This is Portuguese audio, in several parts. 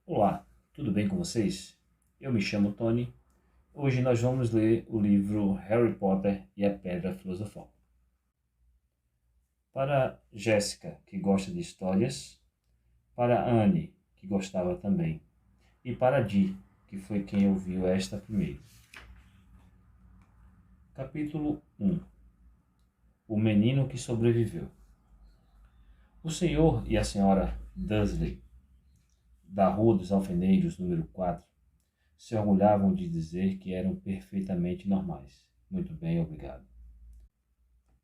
Olá, tudo bem com vocês? Eu me chamo Tony. Hoje nós vamos ler o livro Harry Potter e a Pedra Filosofal. Para Jéssica, que gosta de histórias, para Anne, que gostava também, e para Dee, que foi quem ouviu esta primeiro. Capítulo 1. O menino que sobreviveu. O senhor e a senhora Dursley, da Rua dos Alfeneiros, número 4, se orgulhavam de dizer que eram perfeitamente normais. Muito bem, obrigado.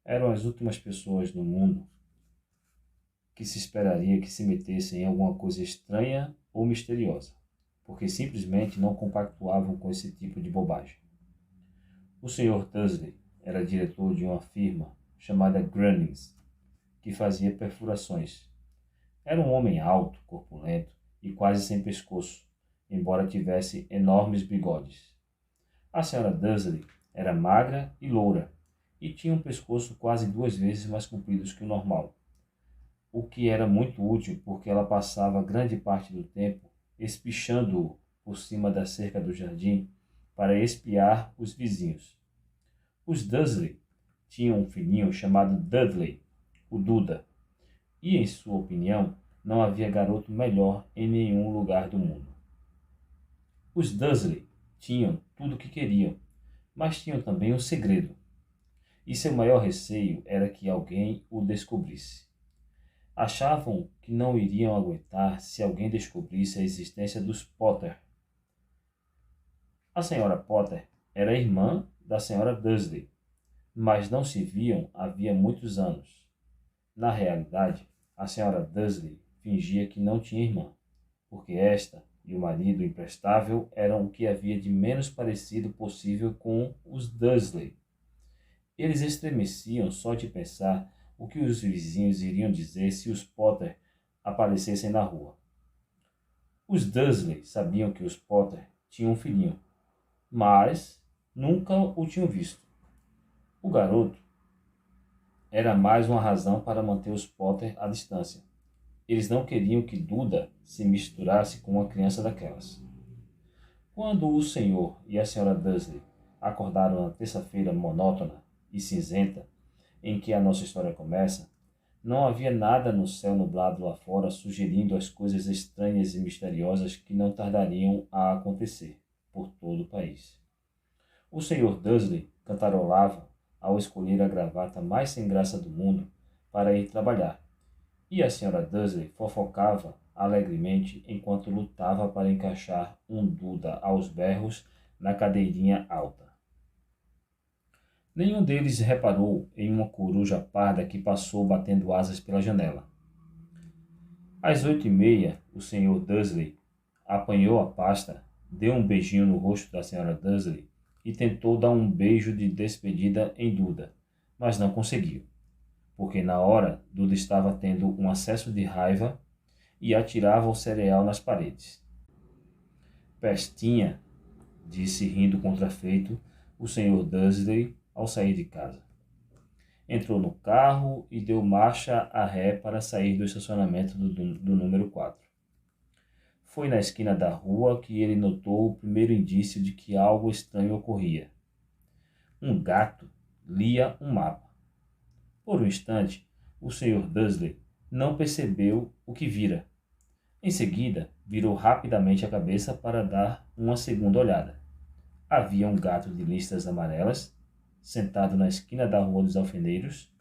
Eram as últimas pessoas no mundo que se esperaria que se metessem em alguma coisa estranha ou misteriosa, porque simplesmente não compactuavam com esse tipo de bobagem. O Sr. Dursley era diretor de uma firma chamada Grunnings, que fazia perfurações. Era um homem alto, corpulento e quase sem pescoço, embora tivesse enormes bigodes. A Sra. Dursley era magra e loura, e tinha um pescoço quase 2 vezes mais comprido que o normal, o que era muito útil porque ela passava grande parte do tempo espichando-o por cima da cerca do jardim para espiar os vizinhos. Os Dursley tinham um filhinho chamado Dudley, o Duda, e, em sua opinião, não havia garoto melhor em nenhum lugar do mundo. Os Dursley tinham tudo o que queriam, mas tinham também um segredo, e seu maior receio era que alguém o descobrisse. Achavam que não iriam aguentar se alguém descobrisse a existência dos Potter. A senhora Potter era irmã da senhora Dursley, mas não se viam havia muitos anos. Na realidade, a senhora Dursley fingia que não tinha irmã, porque esta e o marido imprestável eram o que havia de menos parecido possível com os Dursley. Eles estremeciam só de pensar o que os vizinhos iriam dizer se os Potter aparecessem na rua. Os Dursley sabiam que os Potter tinham um filhinho, mas nunca o tinham visto. O garoto era mais uma razão para manter os Potter à distância. Eles não queriam que Duda se misturasse com uma criança daquelas. Quando o senhor e a senhora Dursley acordaram na terça-feira monótona e cinzenta em que a nossa história começa, não havia nada no céu nublado lá fora sugerindo as coisas estranhas e misteriosas que não tardariam a acontecer por todo o país. O senhor Dursley cantarolava ao escolher a gravata mais sem graça do mundo para ir trabalhar, e a senhora Dursley fofocava alegremente enquanto lutava para encaixar um Duda aos berros na cadeirinha alta. Nenhum deles reparou em uma coruja parda que passou batendo asas pela janela. Às 8h30, o senhor Dursley apanhou a pasta, deu um beijinho no rosto da senhora Dursley e tentou dar um beijo de despedida em Duda, mas não conseguiu, porque na hora Duda estava tendo um acesso de raiva e atirava o cereal nas paredes. Pestinha, disse rindo contrafeito o senhor Dursley ao sair de casa. Entrou no carro e deu marcha a ré para sair do estacionamento do número 4. Foi na esquina da rua que ele notou o primeiro indício de que algo estranho ocorria. Um gato lia um mapa. Por um instante, o senhor Dursley não percebeu o que vira. Em seguida, virou rapidamente a cabeça para dar uma segunda olhada. Havia um gato de listras amarelas sentado na esquina da Rua dos Alfeneiros,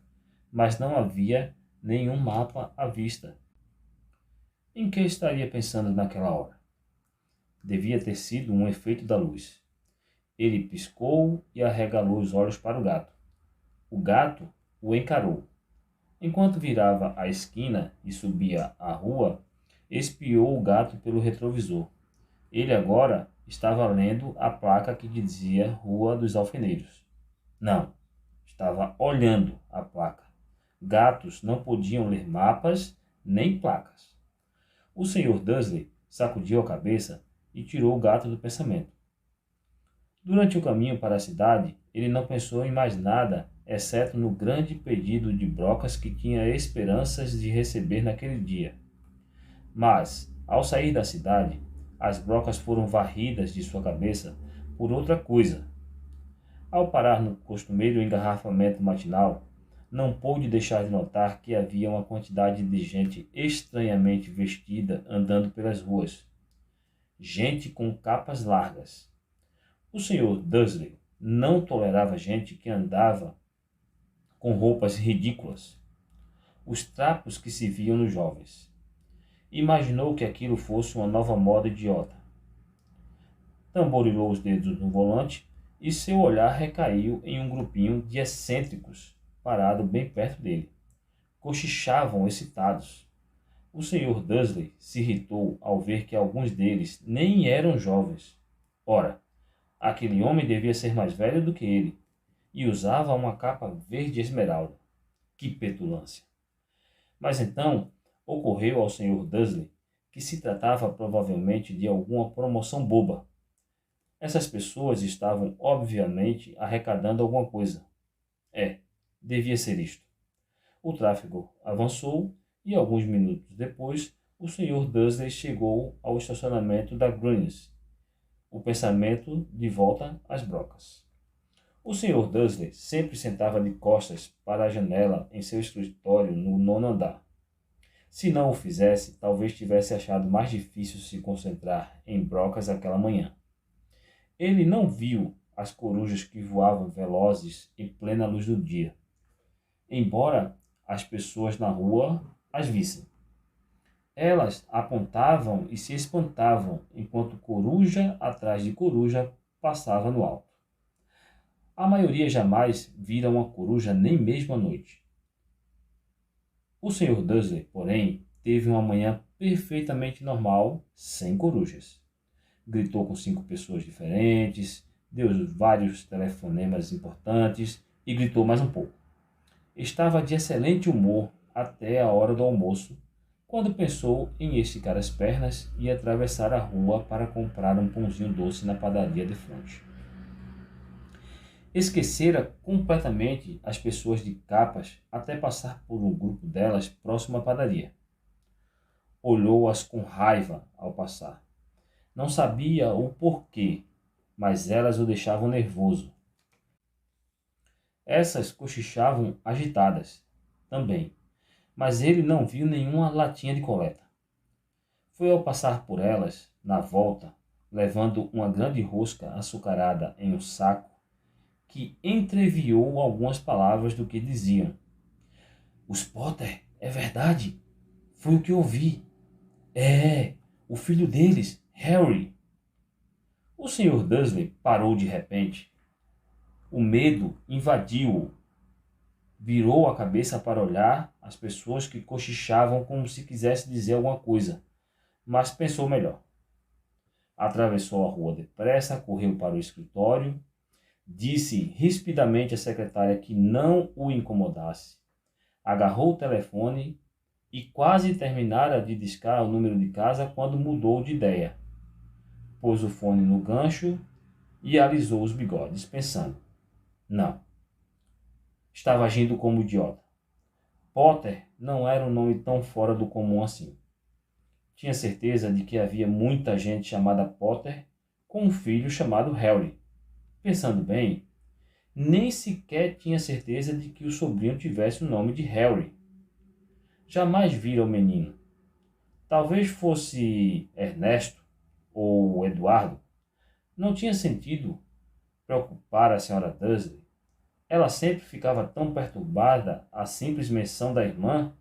mas não havia nenhum mapa à vista. Em que estaria pensando naquela hora? Devia ter sido um efeito da luz. Ele piscou e arregalou os olhos para o gato. O gato o encarou. Enquanto virava a esquina e subia a rua, espiou o gato pelo retrovisor. Ele agora estava lendo a placa que dizia Rua dos Alfeneiros. Não, estava olhando a placa. Gatos não podiam ler mapas nem placas. O senhor Dursley sacudiu a cabeça e tirou o gato do pensamento. Durante o caminho para a cidade, ele não pensou em mais nada, exceto no grande pedido de brocas que tinha esperanças de receber naquele dia. Mas, ao sair da cidade, as brocas foram varridas de sua cabeça por outra coisa. Ao parar no costumeiro engarrafamento matinal, não pôde deixar de notar que havia uma quantidade de gente estranhamente vestida andando pelas ruas. Gente com capas largas. O Sr. Dursley não tolerava gente que andava com roupas ridículas, os trapos que se viam nos jovens. Imaginou que aquilo fosse uma nova moda idiota. Tamborilou os dedos no volante e seu olhar recaiu em um grupinho de excêntricos parado bem perto dele. Cochichavam excitados. O Sr. Dursley se irritou ao ver que alguns deles nem eram jovens. Ora, aquele homem devia ser mais velho do que ele, e usava uma capa verde esmeralda. Que petulância! Mas então ocorreu ao Sr. Dursley que se tratava provavelmente de alguma promoção boba. Essas pessoas estavam obviamente arrecadando alguma coisa. Devia ser isto. O tráfego avançou e alguns minutos depois o Sr. Dursley chegou ao estacionamento da Grunes, o pensamento de volta às brocas. O Sr. Dursley sempre sentava de costas para a janela em seu escritório no 9º andar. Se não o fizesse, talvez tivesse achado mais difícil se concentrar em brocas aquela manhã. Ele não viu as corujas que voavam velozes em plena luz do dia, embora as pessoas na rua as vissem. Elas apontavam e se espantavam enquanto coruja atrás de coruja passava no alto. A maioria jamais vira uma coruja nem mesmo à noite. O Sr. Dursley, porém, teve uma manhã perfeitamente normal, sem corujas. Gritou com 5 pessoas diferentes, deu vários telefonemas importantes e gritou mais um pouco. Estava de excelente humor até a hora do almoço, quando pensou em esticar as pernas e atravessar a rua para comprar um pãozinho doce na padaria de frente. Esquecera completamente as pessoas de capas até passar por um grupo delas próximo à padaria. Olhou-as com raiva ao passar. Não sabia o porquê, mas elas o deixavam nervoso. Essas cochichavam agitadas, também, mas ele não viu nenhuma latinha de coleta. Foi ao passar por elas, na volta, levando uma grande rosca açucarada em um saco, que entreviou algumas palavras do que diziam. Os Potter, é verdade, foi o que ouvi. O filho deles, Harry. O Sr. Dursley parou de repente. O medo invadiu-o. Virou a cabeça para olhar as pessoas que cochichavam como se quisesse dizer alguma coisa, mas pensou melhor. Atravessou a rua depressa, correu para o escritório, disse rispidamente à secretária que não o incomodasse, agarrou o telefone e quase terminara de discar o número de casa quando mudou de ideia. Pôs o fone no gancho e alisou os bigodes, pensando. Não. Estava agindo como idiota. Potter não era um nome tão fora do comum assim. Tinha certeza de que havia muita gente chamada Potter com um filho chamado Harry. Pensando bem, nem sequer tinha certeza de que o sobrinho tivesse o nome de Harry. Jamais vira o menino. Talvez fosse Ernesto ou Eduardo. Não tinha sentido preocupar a Sra. Dursley. Ela sempre ficava tão perturbada à simples menção da irmã.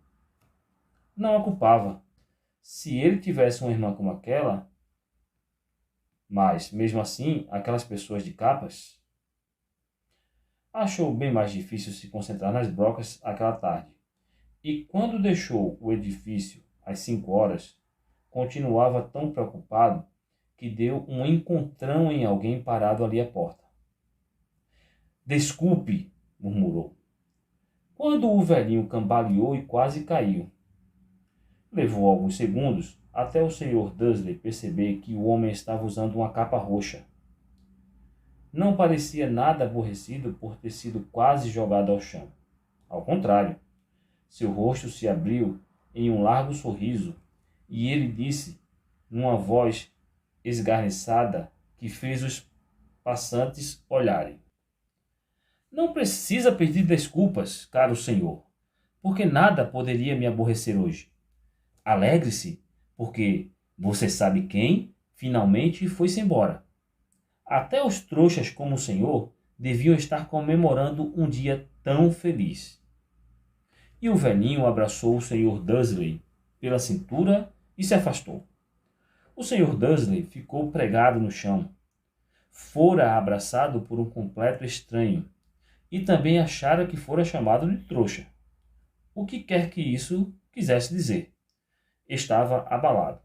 Não a culpava. Se ele tivesse uma irmã como aquela... Mas, mesmo assim, aquelas pessoas de capas... Achou bem mais difícil se concentrar nas brocas aquela tarde. E quando deixou o edifício às 5 horas, continuava tão preocupado que deu um encontrão em alguém parado ali à porta. Desculpe, murmurou. Quando o velhinho cambaleou e quase caiu. Levou alguns segundos até o Sr. Dursley perceber que o homem estava usando uma capa roxa. Não parecia nada aborrecido por ter sido quase jogado ao chão. Ao contrário, seu rosto se abriu em um largo sorriso e ele disse, numa voz esgarniçada que fez os passantes olharem. Não precisa pedir desculpas, caro senhor, porque nada poderia me aborrecer hoje. Alegre-se, porque você sabe quem finalmente foi-se embora. Até os trouxas como o senhor deviam estar comemorando um dia tão feliz. E o velhinho abraçou o senhor Dursley pela cintura e se afastou. O senhor Dursley ficou pregado no chão. Fora abraçado por um completo estranho e também achara que fora chamado de trouxa. O que quer que isso quisesse dizer. Estava abalado.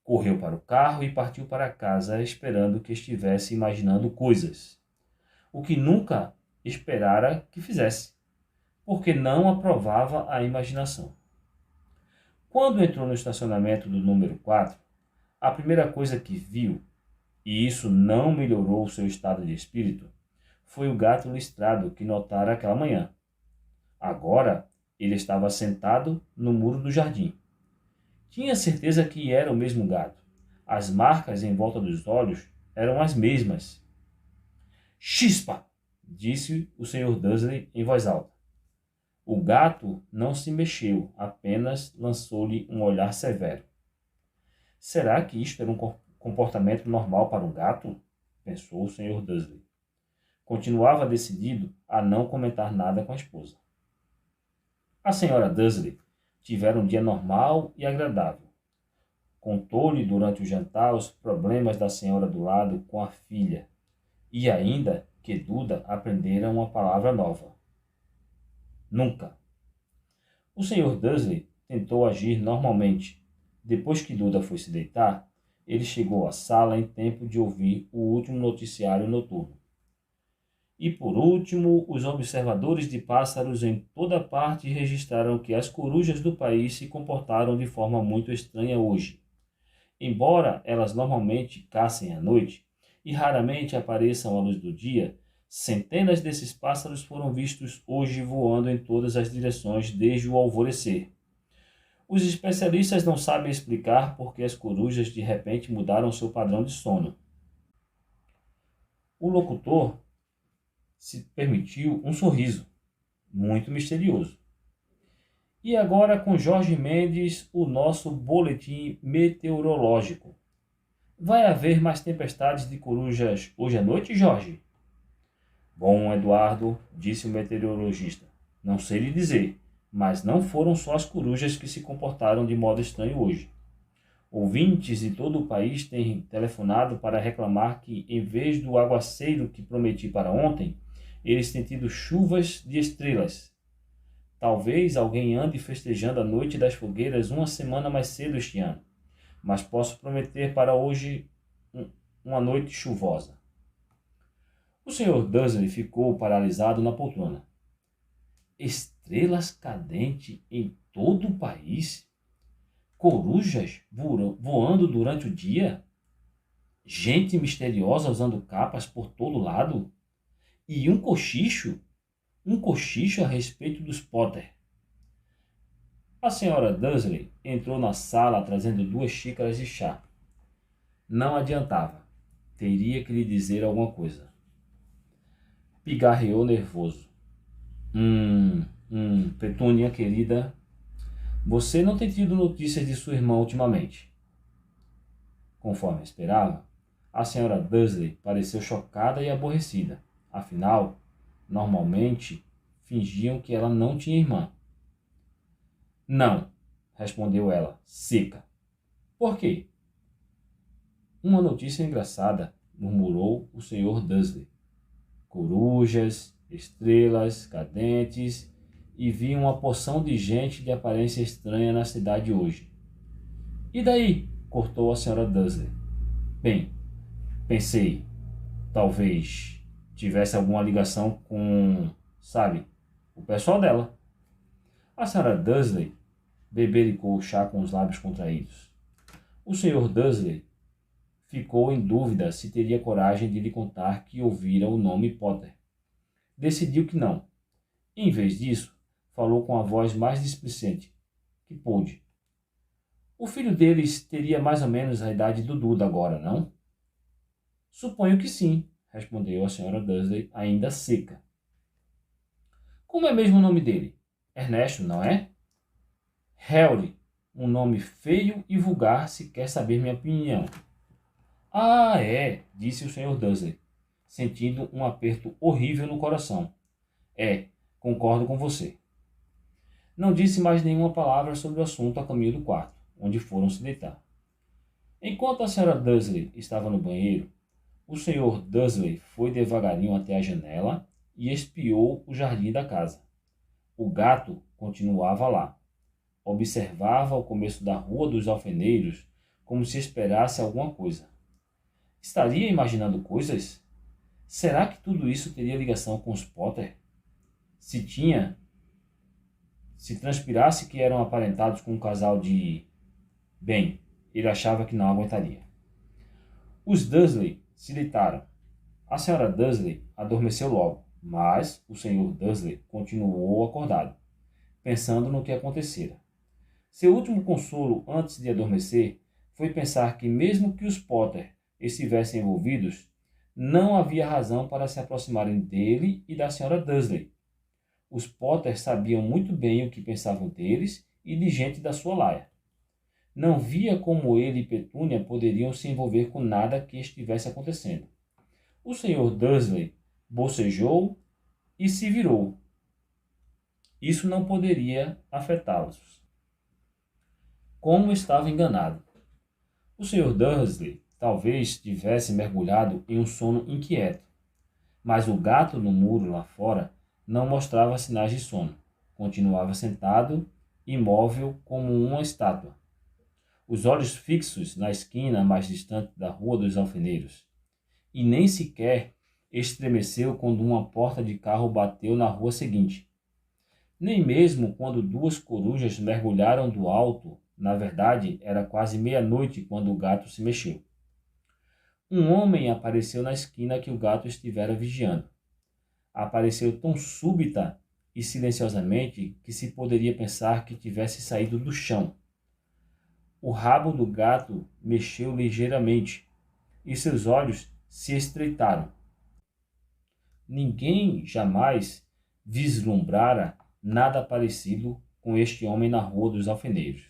Correu para o carro e partiu para casa esperando que estivesse imaginando coisas. O que nunca esperara que fizesse, porque não aprovava a imaginação. Quando entrou no estacionamento do número 4, a primeira coisa que viu, e isso não melhorou o seu estado de espírito, foi o gato listrado que notara aquela manhã. Agora ele estava sentado no muro do jardim. Tinha certeza que era o mesmo gato. As marcas em volta dos olhos eram as mesmas. Chispa! Disse o Sr. Dursley em voz alta. O gato não se mexeu, apenas lançou-lhe um olhar severo. Será que isto era um comportamento normal para um gato? Pensou o Sr. Dursley. Continuava decidido a não comentar nada com a esposa. A senhora Dursley tivera um dia normal e agradável. Contou-lhe durante o jantar os problemas da senhora do lado com a filha, e ainda que Duda aprendera uma palavra nova. Nunca. O Sr. Dursley tentou agir normalmente. Depois que Duda foi se deitar, ele chegou à sala em tempo de ouvir o último noticiário noturno. E por último, os observadores de pássaros em toda parte registraram que as corujas do país se comportaram de forma muito estranha hoje. Embora elas normalmente caçem à noite e raramente apareçam à luz do dia, centenas desses pássaros foram vistos hoje voando em todas as direções desde o alvorecer. Os especialistas não sabem explicar por que as corujas de repente mudaram seu padrão de sono. O locutor se permitiu um sorriso, muito misterioso. E agora com Jorge Mendes, o nosso boletim meteorológico. Vai haver mais tempestades de corujas hoje à noite, Jorge? Bom, Eduardo, disse o meteorologista. Não sei lhe dizer, mas não foram só as corujas que se comportaram de modo estranho hoje. Ouvintes de todo o país têm telefonado para reclamar que, em vez do aguaceiro que prometi para ontem, eles têm tido chuvas de estrelas. Talvez alguém ande festejando a noite das fogueiras uma semana mais cedo este ano, mas posso prometer para hoje uma noite chuvosa. O Sr. Dursley ficou paralisado na poltrona. Estrelas cadentes em todo o país? Corujas voando durante o dia? Gente misteriosa usando capas por todo lado? E um cochicho a respeito dos Potter. A senhora Dursley entrou na sala trazendo 2 xícaras de chá. Não adiantava. Teria que lhe dizer alguma coisa. Pigarreou nervoso. Petúnia querida, você não tem tido notícias de sua irmã ultimamente? Conforme esperava, a senhora Dursley pareceu chocada e aborrecida. Afinal, normalmente, fingiam que ela não tinha irmã. Não, respondeu ela, seca. Por quê? Uma notícia engraçada, murmurou o Sr. Dursley. Corujas, estrelas, cadentes, e vi uma porção de gente de aparência estranha na cidade hoje. E daí? Cortou a senhora Dursley. Bem, pensei, talvez tivesse alguma ligação com, sabe, o pessoal dela. A senhora Dursley bebericou o chá com os lábios contraídos. O Sr. Dursley ficou em dúvida se teria coragem de lhe contar que ouvira o nome Potter. Decidiu que não. Em vez disso, falou com a voz mais displicente que pôde. O filho deles teria mais ou menos a idade do Duda agora, não? Suponho que sim, respondeu a senhora Dursley, ainda seca. Como é mesmo o nome dele? Ernesto, não é? Harry, um nome feio e vulgar se quer saber minha opinião. Ah, é, disse o Sr. Dursley, sentindo um aperto horrível no coração. É, concordo com você. Não disse mais nenhuma palavra sobre o assunto a caminho do quarto, onde foram se deitar. Enquanto a Sra. Dursley estava no banheiro, o Sr. Dursley foi devagarinho até a janela e espiou o jardim da casa. O gato continuava lá. Observava o começo da Rua dos Alfeneiros como se esperasse alguma coisa. Estaria imaginando coisas? Será que tudo isso teria ligação com os Potter? Se tinha, se transpirasse que eram aparentados com um casal de... Bem, ele achava que não aguentaria. Os Dursley se deitaram. A senhora Dursley adormeceu logo, mas o Sr. Dursley continuou acordado, pensando no que acontecera. Seu último consolo antes de adormecer foi pensar que, mesmo que os Potter estivessem envolvidos, não havia razão para se aproximarem dele e da senhora Dursley. Os Potter sabiam muito bem o que pensavam deles e de gente da sua laia. Não via como ele e Petúnia poderiam se envolver com nada que estivesse acontecendo. O Sr. Dursley bocejou e se virou. Isso não poderia afetá-los. Como estava enganado. O Sr. Dursley talvez tivesse mergulhado em um sono inquieto, mas o gato no muro lá fora não mostrava sinais de sono. Continuava sentado, imóvel como uma estátua, os olhos fixos na esquina mais distante da Rua dos Alfeneiros, e nem sequer estremeceu quando uma porta de carro bateu na rua seguinte. Nem mesmo quando duas corujas mergulharam do alto. Na verdade, era quase meia-noite quando o gato se mexeu. Um homem apareceu na esquina que o gato estivera vigiando. Apareceu tão súbita e silenciosamente que se poderia pensar que tivesse saído do chão. O rabo do gato mexeu ligeiramente e seus olhos se estreitaram. Ninguém jamais vislumbrara nada parecido com este homem na Rua dos Alfeneiros.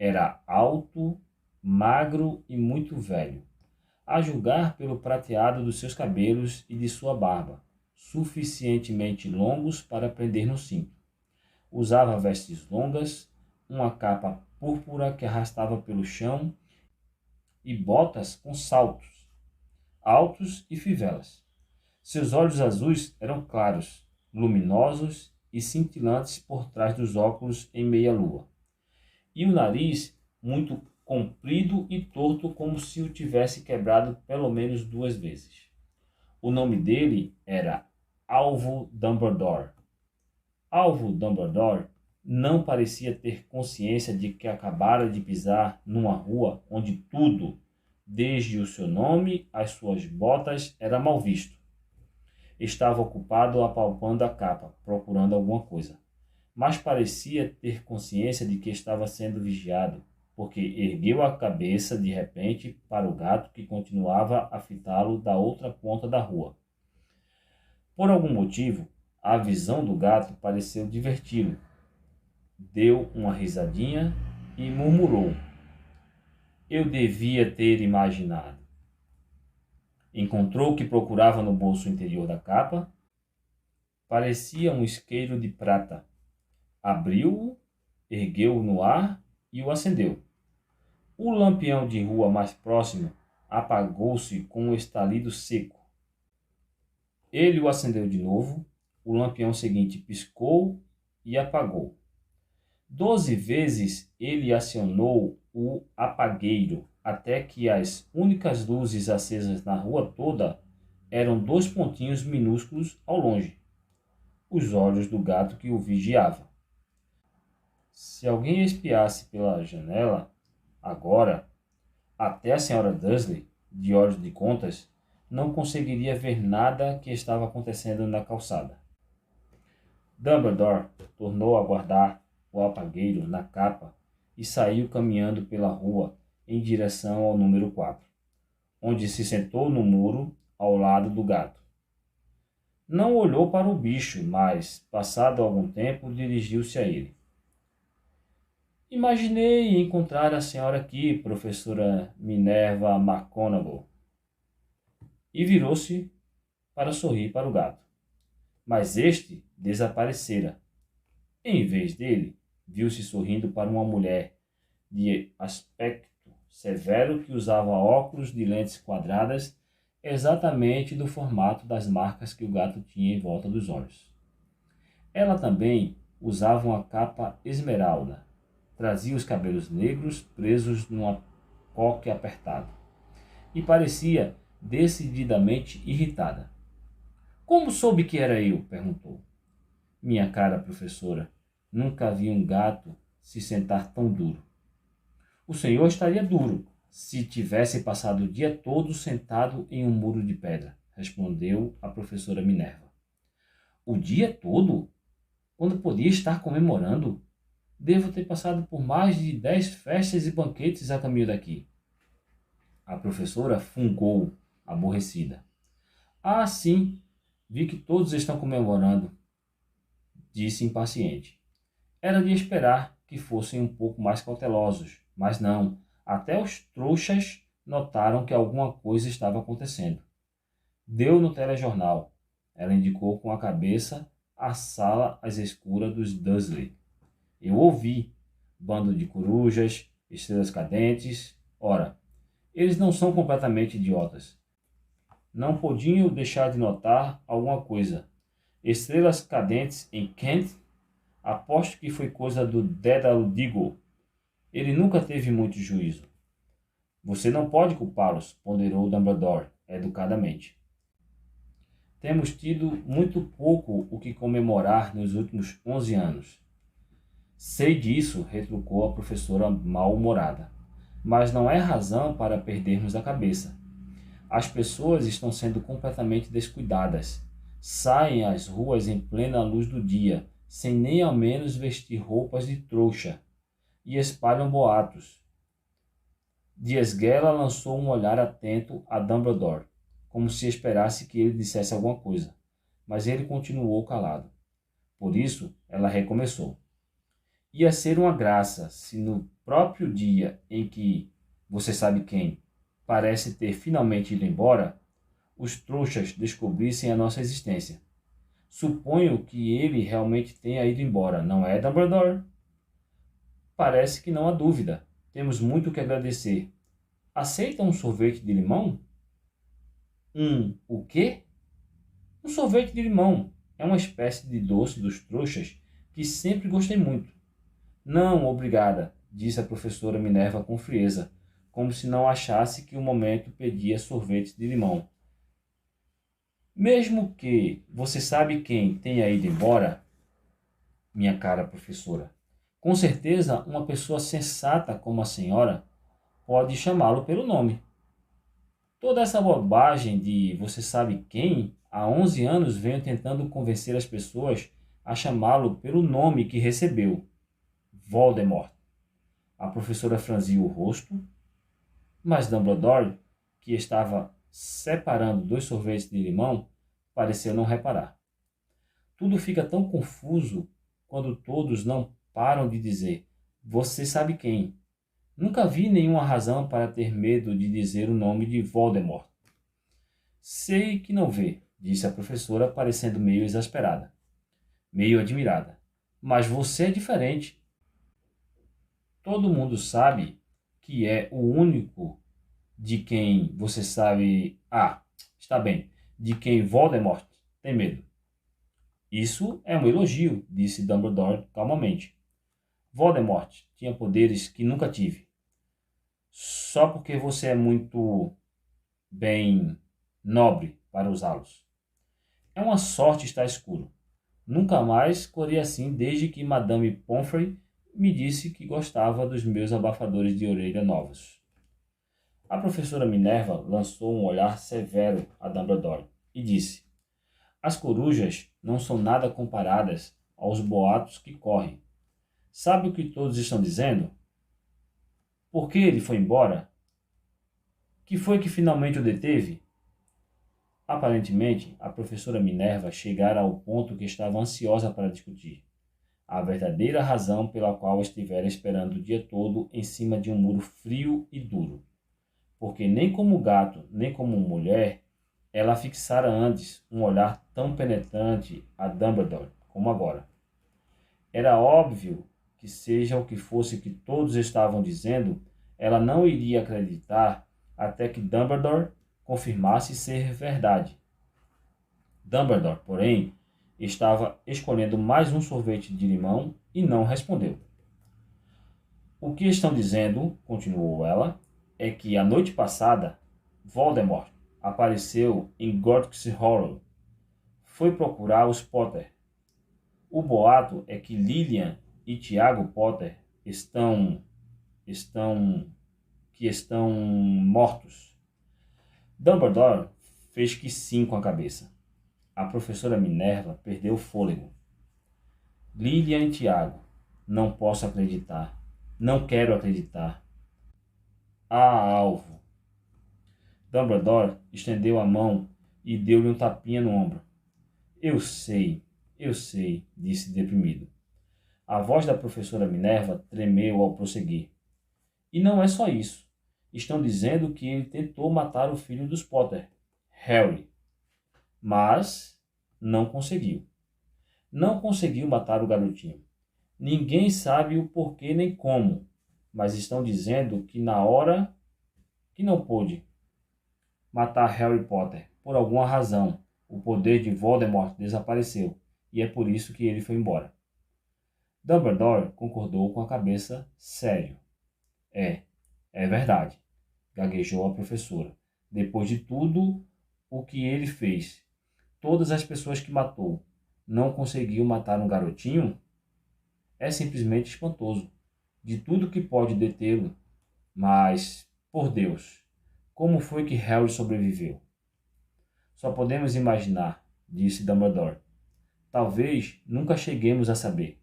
Era alto, magro e muito velho, a julgar pelo prateado dos seus cabelos e de sua barba, suficientemente longos para prender no cinto. Usava vestes longas, uma capa púrpura que arrastava pelo chão e botas com saltos, altos e fivelas. Seus olhos azuis eram claros, luminosos e cintilantes por trás dos óculos em meia-lua. E o nariz muito comprido e torto como se o tivesse quebrado pelo menos 2 vezes. O nome dele era Alvo Dumbledore. Alvo Dumbledore não parecia ter consciência de que acabara de pisar numa rua onde tudo, desde o seu nome às suas botas, era mal visto. Estava ocupado apalpando a capa, procurando alguma coisa, mas parecia ter consciência de que estava sendo vigiado, porque ergueu a cabeça de repente para o gato que continuava a fitá-lo da outra ponta da rua. Por algum motivo, a visão do gato pareceu diverti-lo. Deu uma risadinha e murmurou: "Eu devia ter imaginado." Encontrou o que procurava no bolso interior da capa. Parecia um isqueiro de prata. Abriu-o, ergueu-o no ar e o acendeu. O lampião de rua mais próximo apagou-se com um estalido seco. Ele o acendeu de novo. O lampião seguinte piscou e apagou. 12 vezes ele acionou o apagueiro, até que as únicas luzes acesas na rua toda eram 2 pontinhos minúsculos ao longe, os olhos do gato que o vigiava. Se alguém espiasse pela janela, agora, até a senhora Dursley, de olhos de contas, não conseguiria ver nada que estava acontecendo na calçada. Dumbledore tornou a guardar o apagueiro na capa e saiu caminhando pela rua em direção ao número 4, onde se sentou no muro ao lado do gato. Não olhou para o bicho, mas, passado algum tempo, dirigiu-se a ele. Imaginei encontrar a senhora aqui, professora Minerva McGonagall. E virou-se para sorrir para o gato. Mas este desaparecera. Em vez dele, viu-se sorrindo para uma mulher de aspecto severo que usava óculos de lentes quadradas exatamente do formato das marcas que o gato tinha em volta dos olhos. Ela também usava uma capa esmeralda, trazia os cabelos negros presos num coque apertado e parecia decididamente irritada. Como soube que era eu? Perguntou. Minha cara professora, nunca vi um gato se sentar tão duro. O senhor estaria duro se tivesse passado o dia todo sentado em um muro de pedra, respondeu a professora Minerva. O dia todo? Quando podia estar comemorando? Devo ter passado por mais de 10 festas e banquetes a caminho daqui. A professora fungou, aborrecida. Ah, sim, vi que todos estão comemorando, disse impaciente. Era de esperar que fossem um pouco mais cautelosos, mas não. Até os trouxas notaram que alguma coisa estava acontecendo. Deu no telejornal. Ela indicou com a cabeça a sala às escuras dos Dursley. Eu ouvi. Bando de corujas, estrelas cadentes. Ora, eles não são completamente idiotas. Não podiam deixar de notar alguma coisa. Estrelas cadentes em Kent? Aposto que foi coisa do Dédalo Diggle. Ele nunca teve muito juízo. Você não pode culpá-los, ponderou Dumbledore, educadamente. Temos tido muito pouco o que comemorar nos últimos 11 anos. Sei disso, retrucou a professora mal-humorada. Mas não é razão para perdermos a cabeça. As pessoas estão sendo completamente descuidadas. Saem às ruas em plena luz do dia, sem nem ao menos vestir roupas de trouxa, e espalham boatos. Diasguela lançou um olhar atento a Dumbledore, como se esperasse que ele dissesse alguma coisa, mas ele continuou calado. Por isso, ela recomeçou. Ia ser uma graça se no próprio dia em que, você sabe quem, parece ter finalmente ido embora, os trouxas descobrissem a nossa existência. Suponho que ele realmente tenha ido embora, não é, Dumbledore? Parece que não há dúvida. Temos muito que agradecer. Aceita um sorvete de limão? O quê? Um sorvete de limão. É uma espécie de doce dos trouxas que sempre gostei muito. Não, obrigada, disse a professora Minerva com frieza, como se não achasse que o momento pedia sorvete de limão. Mesmo que você sabe quem tenha ido embora, minha cara professora, com certeza uma pessoa sensata como a senhora pode chamá-lo pelo nome. Toda essa bobagem de você sabe quem, há 11 anos venho tentando convencer as pessoas a chamá-lo pelo nome que recebeu. Voldemort. A professora franziu o rosto, mas Dumbledore, que estava separando 2 sorvetes de limão, pareceu não reparar. Tudo fica tão confuso quando todos não param de dizer você sabe quem. Nunca vi nenhuma razão para ter medo de dizer o nome de Voldemort. Sei que não vê, disse a professora, parecendo meio exasperada, meio admirada. Mas você é diferente. Todo mundo sabe que é o único de quem você sabe... Ah, está bem, de quem Voldemort tem medo. Isso é um elogio, disse Dumbledore calmamente. Voldemort tinha poderes que nunca tive. Só porque você é muito, bem, nobre para usá-los. É uma sorte estar escuro. Nunca mais corri assim desde que Madame Pomfrey me disse que gostava dos meus abafadores de orelha novos. A professora Minerva lançou um olhar severo a Dumbledore e disse: As corujas não são nada comparadas aos boatos que correm. Sabe o que todos estão dizendo? Por que ele foi embora? Que foi que finalmente o deteve? Aparentemente, a professora Minerva chegara ao ponto que estava ansiosa para discutir a verdadeira razão pela qual estivera esperando o dia todo em cima de um muro frio e duro. Porque nem como gato, nem como mulher, ela fixara antes um olhar tão penetrante a Dumbledore como agora. Era óbvio que, seja o que fosse que todos estavam dizendo, ela não iria acreditar até que Dumbledore confirmasse ser verdade. Dumbledore, porém, estava escolhendo mais um sorvete de limão e não respondeu. O que estão dizendo, continuou ela, é que a noite passada Voldemort apareceu em Godric's Hollow. Foi procurar os Potter. O boato é que Lilian e Tiago Potter estão mortos. Dumbledore fez que sim com a cabeça. A professora Minerva perdeu o fôlego. Lilian e Tiago. Não posso acreditar. Não quero acreditar. Alvo. Dumbledore estendeu a mão e deu-lhe um tapinha no ombro. Eu sei, disse deprimido. A voz da professora Minerva tremeu ao prosseguir. E não é só isso. Estão dizendo que ele tentou matar o filho dos Potter, Harry. Mas não conseguiu. Não conseguiu matar o garotinho. Ninguém sabe o porquê nem como, mas estão dizendo que na hora que não pôde matar Harry Potter, por alguma razão, o poder de Voldemort desapareceu, e é por isso que ele foi embora. Dumbledore concordou com a cabeça, sério. É verdade, gaguejou a professora. Depois de tudo o que ele fez, todas as pessoas que matou, não conseguiu matar um garotinho? É simplesmente espantoso. De tudo que pode detê-lo. Mas, por Deus, como foi que Harry sobreviveu? Só podemos imaginar, disse Dumbledore. Talvez nunca cheguemos a saber.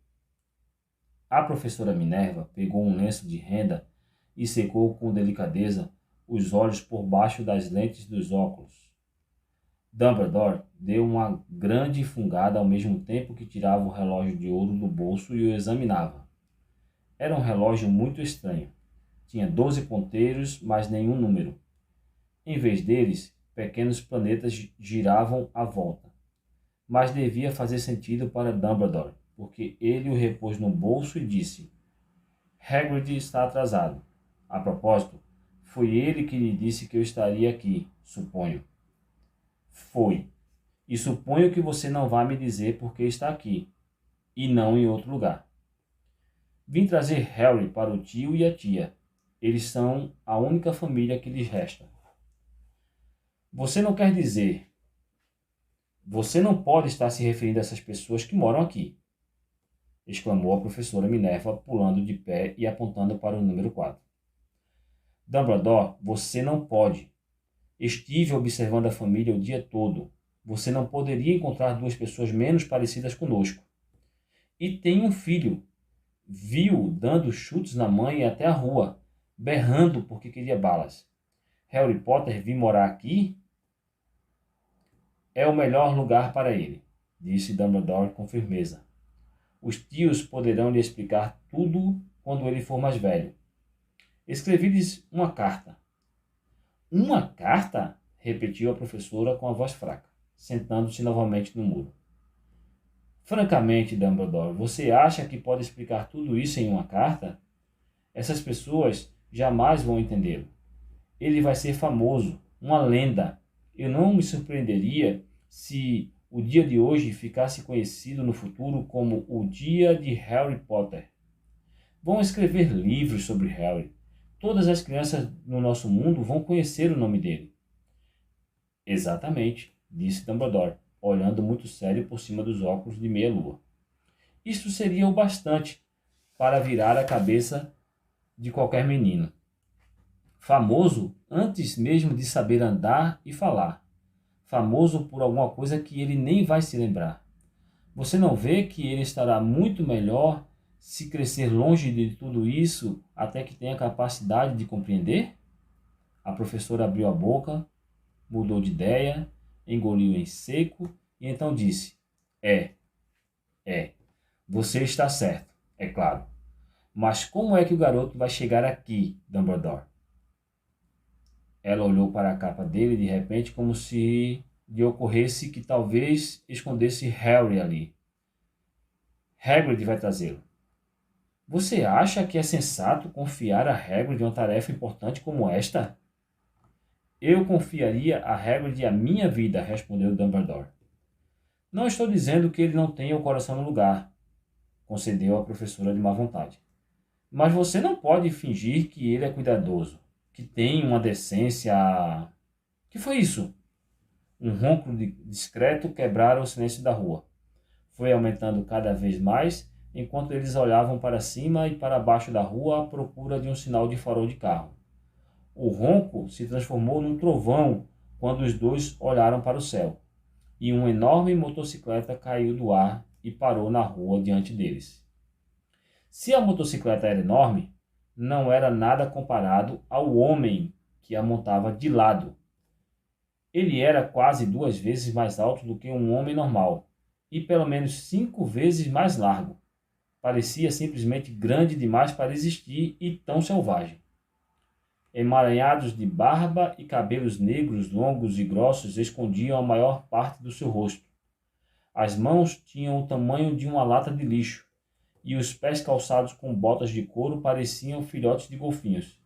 A professora Minerva pegou um lenço de renda e secou com delicadeza os olhos por baixo das lentes dos óculos. Dumbledore deu uma grande fungada ao mesmo tempo que tirava o relógio de ouro do bolso e o examinava. Era um relógio muito estranho. Tinha 12 ponteiros, mas nenhum número. Em vez deles, pequenos planetas giravam à volta. Mas devia fazer sentido para Dumbledore, porque ele o repôs no bolso e disse: Hagrid está atrasado. A propósito, foi ele que lhe disse que eu estaria aqui, suponho. Foi. E suponho que você não vai me dizer por que está aqui, e não em outro lugar. Vim trazer Harry para o tio e a tia. Eles são a única família que lhes resta. Você não quer dizer... Você não pode estar se referindo a essas pessoas que moram aqui, exclamou a professora Minerva, pulando de pé e apontando para o número 4. Dumbledore, você não pode. Estive observando a família o dia todo. Você não poderia encontrar duas pessoas menos parecidas conosco. E tem um filho. Viu dando chutes na mãe até a rua, berrando porque queria balas. Harry Potter vir morar aqui? É o melhor lugar para ele, disse Dumbledore com firmeza. Os tios poderão lhe explicar tudo quando ele for mais velho. Escrevi-lhes uma carta. Uma carta? Repetiu a professora com a voz fraca, sentando-se novamente no muro. Francamente, Dumbledore, você acha que pode explicar tudo isso em uma carta? Essas pessoas jamais vão entendê-lo. Ele vai ser famoso, uma lenda. Eu não me surpreenderia se o dia de hoje ficasse conhecido no futuro como o dia de Harry Potter. Vão escrever livros sobre Harry. Todas as crianças no nosso mundo vão conhecer o nome dele. Exatamente, disse Dumbledore, olhando muito sério por cima dos óculos de meia-lua. Isto seria o bastante para virar a cabeça de qualquer menino. Famoso antes mesmo de saber andar e falar. Famoso por alguma coisa que ele nem vai se lembrar. Você não vê que ele estará muito melhor se crescer longe de tudo isso até que tenha capacidade de compreender? A professora abriu a boca, mudou de ideia, engoliu em seco e então disse: É, você está certo, é claro. Mas como é que o garoto vai chegar aqui, Dumbledore? Ela olhou para a capa dele de repente como se lhe ocorresse que talvez escondesse Harry ali. Hagrid vai trazê-lo. Você acha que é sensato confiar a Hagrid uma tarefa importante como esta? Eu confiaria a Hagrid a minha vida, respondeu Dumbledore. Não estou dizendo que ele não tenha o coração no lugar, concedeu a professora de má vontade. Mas você não pode fingir que ele é cuidadoso, que tem uma decência... Que foi isso? Um ronco discreto quebrara o silêncio da rua. Foi aumentando cada vez mais, enquanto eles olhavam para cima e para baixo da rua à procura de um sinal de farol de carro. O ronco se transformou num trovão quando os dois olharam para o céu, e uma enorme motocicleta caiu do ar e parou na rua diante deles. Se a motocicleta era enorme, não era nada comparado ao homem que a montava de lado. Ele era quase 2 vezes mais alto do que um homem normal, e pelo menos 5 vezes mais largo. Parecia simplesmente grande demais para existir e tão selvagem. Emaranhados de barba e cabelos negros longos e grossos escondiam a maior parte do seu rosto. As mãos tinham o tamanho de uma lata de lixo, e os pés calçados com botas de couro pareciam filhotes de golfinhos.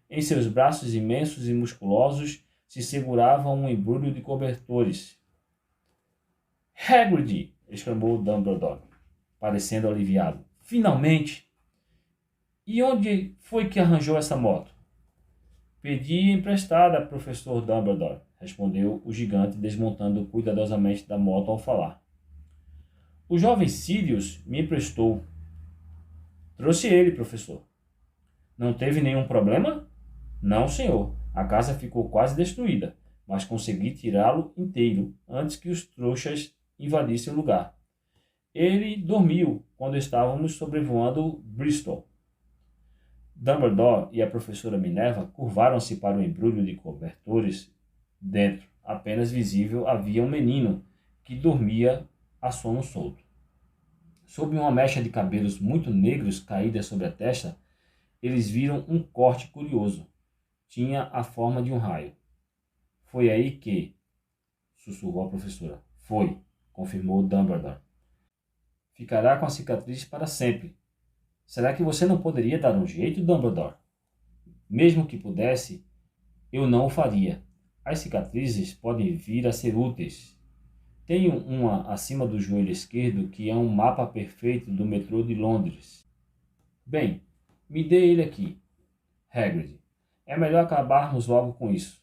Em seus braços imensos e musculosos se segurava um embrulho de cobertores. Hagrid! Exclamou Dumbledore, parecendo aliviado. Finalmente! E onde foi que arranjou essa moto? Pedi emprestada, professor Dumbledore, respondeu o gigante, desmontando cuidadosamente da moto ao falar. O jovem Sirius me emprestou. Trouxe ele, professor. Não teve nenhum problema? Não, senhor. A casa ficou quase destruída, mas consegui tirá-lo inteiro antes que os trouxas invadissem o lugar. Ele dormiu quando estávamos sobrevoando Bristol. Dumbledore e a professora Minerva curvaram-se para o embrulho de cobertores. Dentro, apenas visível, havia um menino que dormia a sono solto. Sob uma mecha de cabelos muito negros caída sobre a testa, eles viram um corte curioso. Tinha a forma de um raio. Foi aí que... sussurrou a professora. Foi, confirmou Dumbledore. Ficará com a cicatriz para sempre. Será que você não poderia dar um jeito, Dumbledore? Mesmo que pudesse, eu não o faria. As cicatrizes podem vir a ser úteis. Tenho uma acima do joelho esquerdo que é um mapa perfeito do metrô de Londres. Bem, me dê ele aqui, Hagrid. É melhor acabarmos logo com isso.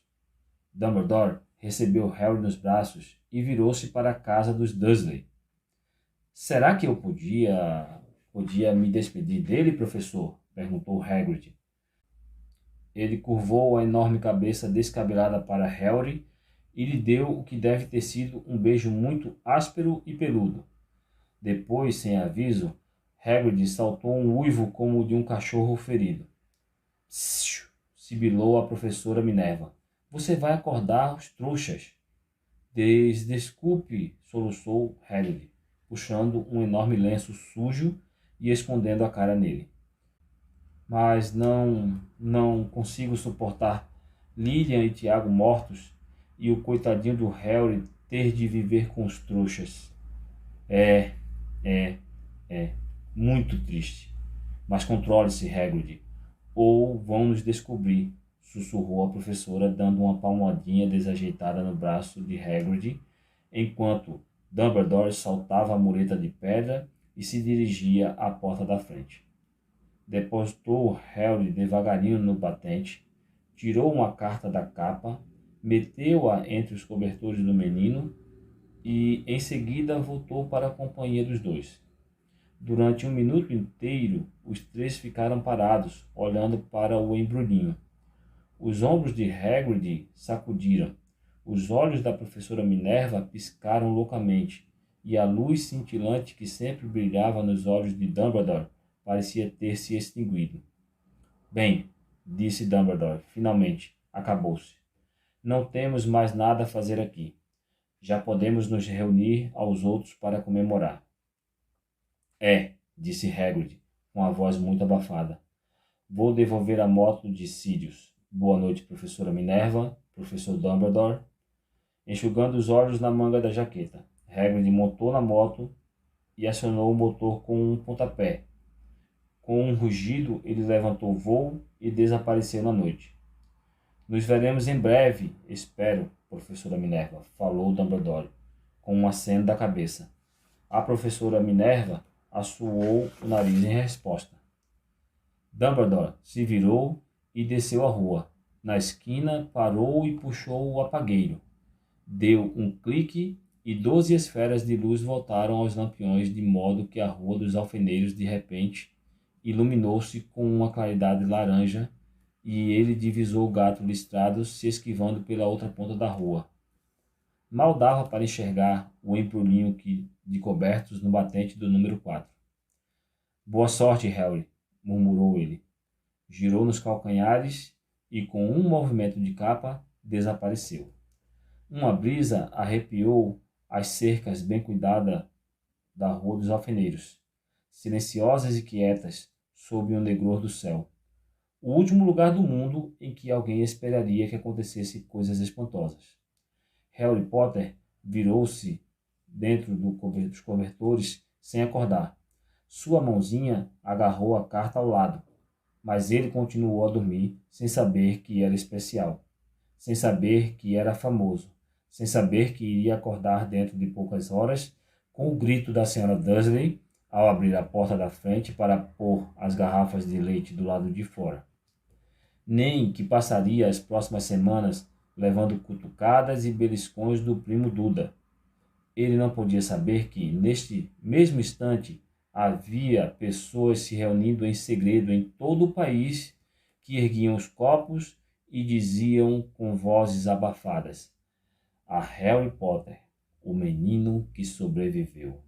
Dumbledore recebeu Harry nos braços e virou-se para a casa dos Dursley. Será que eu podia me despedir dele, professor? Perguntou Hagrid. Ele curvou a enorme cabeça descabelada para Harry e lhe deu o que deve ter sido um beijo muito áspero e peludo. Depois, sem aviso, Hagrid saltou um uivo como o de um cachorro ferido. Psiu! Sibilou a professora Minerva. Você vai acordar os trouxas. Desculpe, soluçou Hagrid, puxando um enorme lenço sujo e escondendo a cara nele. Mas não consigo suportar Lilian e Tiago mortos e o coitadinho do Harry ter de viver com os trouxas. É muito triste. Mas controle-se, Hagrid, ou vão nos descobrir, sussurrou a professora, dando uma palmadinha desajeitada no braço de Hagrid, enquanto Dumbledore saltava a mureta de pedra e se dirigia à porta da frente. Depositou Harry devagarinho no batente, tirou uma carta da capa, meteu-a entre os cobertores do menino e, em seguida, voltou para a companhia dos dois. Durante um minuto inteiro, os três ficaram parados, olhando para o embrulhinho. Os ombros de Hagrid sacudiram. Os olhos da professora Minerva piscaram loucamente, e a luz cintilante que sempre brilhava nos olhos de Dumbledore parecia ter se extinguido. Bem, disse Dumbledore, finalmente, acabou-se. Não temos mais nada a fazer aqui. Já podemos nos reunir aos outros para comemorar. Disse Hagrid, com a voz muito abafada. Vou devolver a moto de Sirius. Boa noite, professora Minerva, professor Dumbledore. Enxugando os olhos na manga da jaqueta, Hagrid montou na moto e acionou o motor com um pontapé. Com um rugido, ele levantou voo e desapareceu na noite. Nos veremos em breve, espero, professora Minerva, falou Dumbledore, com um aceno da cabeça. A professora Minerva assoou o nariz em resposta. Dumbledore se virou e desceu a rua. Na esquina, parou e puxou o apagueiro. Deu um clique e 12 esferas de luz voltaram aos lampiões, de modo que a Rua dos Alfeneiros, de repente, iluminou-se com uma claridade laranja e ele divisou o gato listrado se esquivando pela outra ponta da rua. Mal dava para enxergar o embrulhinho de cobertos no batente do número 4. Boa sorte, Harry, murmurou ele. Girou nos calcanhares e, com um movimento de capa, desapareceu. Uma brisa arrepiou as cercas bem cuidadas da Rua dos Alfeneiros, silenciosas e quietas, sob o negror do céu. O último lugar do mundo em que alguém esperaria que acontecesse coisas espantosas. Harry Potter virou-se dentro dos cobertores sem acordar. Sua mãozinha agarrou a carta ao lado, mas ele continuou a dormir sem saber que era especial, sem saber que era famoso, sem saber que iria acordar dentro de poucas horas com o grito da senhora Dursley ao abrir a porta da frente para pôr as garrafas de leite do lado de fora. Nem que passaria as próximas semanas levando cutucadas e beliscões do primo Duda. Ele não podia saber que, neste mesmo instante, havia pessoas se reunindo em segredo em todo o país que erguiam os copos e diziam com vozes abafadas: A Harry Potter, o menino que sobreviveu.